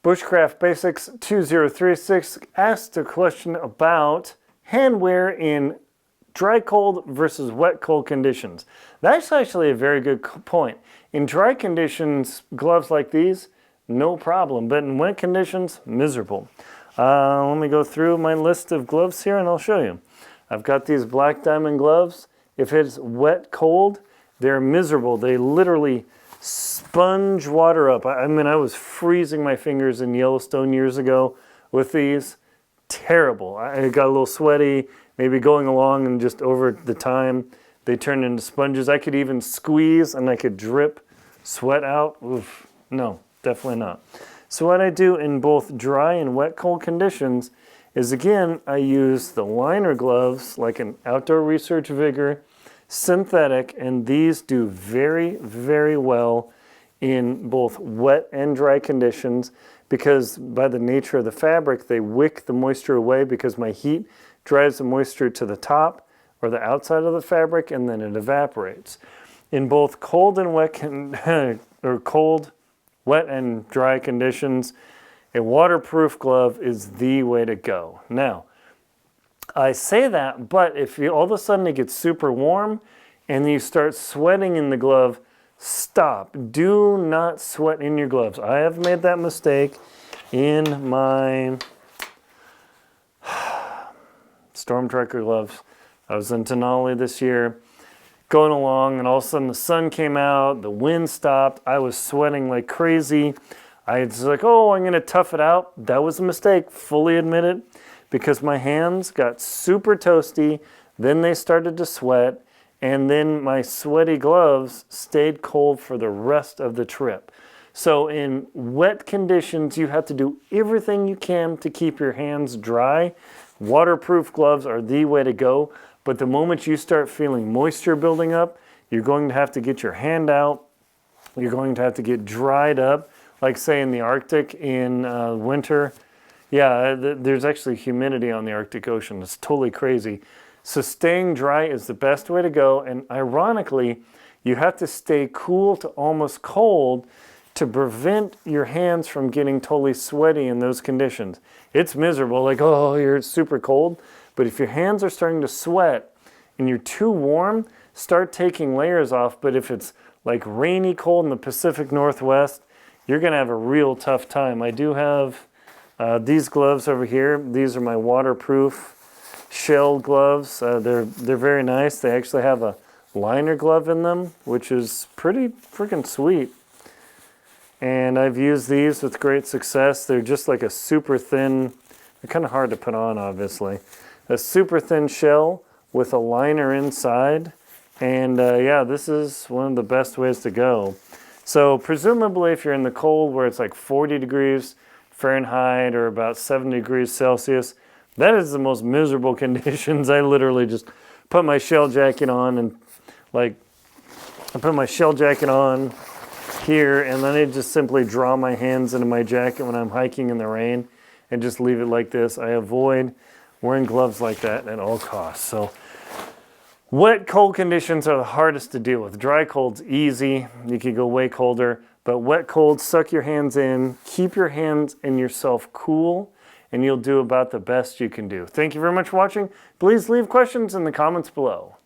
Bushcraft Basics 2036 asked a question about hand wear in dry cold versus wet cold conditions. That's actually a very good point. In dry conditions, gloves like these, no problem, but in wet conditions, miserable. Let me go through my list of gloves here and I'll show you. I've got these black diamond gloves. If it's wet cold, they're miserable. They literally sponge water up. I mean, I was freezing my fingers in Yellowstone years ago with these. Terrible. I got a little sweaty, maybe going along, and just over the time, they turned into sponges. I could even squeeze and I could drip sweat out. Oof, no, definitely not. So what I do in both dry and wet cold conditions is, again, I use the liner gloves like an Outdoor Research Vigor synthetic, and these do very, very well in both wet and dry conditions because by the nature of the fabric, they wick the moisture away because my heat drives the moisture to the top or the outside of the fabric and then it evaporates. In both cold and wet or cold, wet and dry conditions, a waterproof glove is the way to go. Now, I say that, but if you, all of a sudden it gets super warm and you start sweating in the glove, stop. Do not sweat in your gloves. I have made that mistake in my storm tracker gloves. I was in Denali this year, going along, and all of a sudden the sun came out, the wind stopped, I was sweating like crazy. I was like, oh, I'm gonna tough it out. That was a mistake, fully admit it, because my hands got super toasty, then they started to sweat, and then my sweaty gloves stayed cold for the rest of the trip. So in wet conditions, you have to do everything you can to keep your hands dry. Waterproof gloves are the way to go, but the moment you start feeling moisture building up, you're going to have to get your hand out, you're going to have to get dried up, like say in the Arctic in winter. Yeah, there's actually humidity on the Arctic Ocean. It's totally crazy. So staying dry is the best way to go. And ironically, you have to stay cool to almost cold to prevent your hands from getting totally sweaty in those conditions. It's miserable, like, oh, you're super cold. But if your hands are starting to sweat and you're too warm, start taking layers off. But if it's like rainy cold in the Pacific Northwest, you're gonna have a real tough time. I do have these gloves over here. These are my waterproof shell gloves. They're very nice. They actually have a liner glove in them, which is pretty freaking sweet. And I've used these with great success. They're just like a super thin, they're kind of hard to put on, obviously. A super thin shell with a liner inside. And yeah, this is one of the best ways to go. So presumably if you're in the cold where it's like 40 degrees Fahrenheit or about 70 degrees Celsius, that is the most miserable conditions. I literally just put my shell jacket on and like, I put my shell jacket on here and then I just simply draw my hands into my jacket when I'm hiking in the rain and just leave it like this. I avoid wearing gloves like that at all costs. So wet, cold conditions are the hardest to deal with. Dry, cold's easy. You could go way colder. But wet, cold, suck your hands in. Keep your hands and yourself cool, and you'll do about the best you can do. Thank you very much for watching. Please leave questions in the comments below.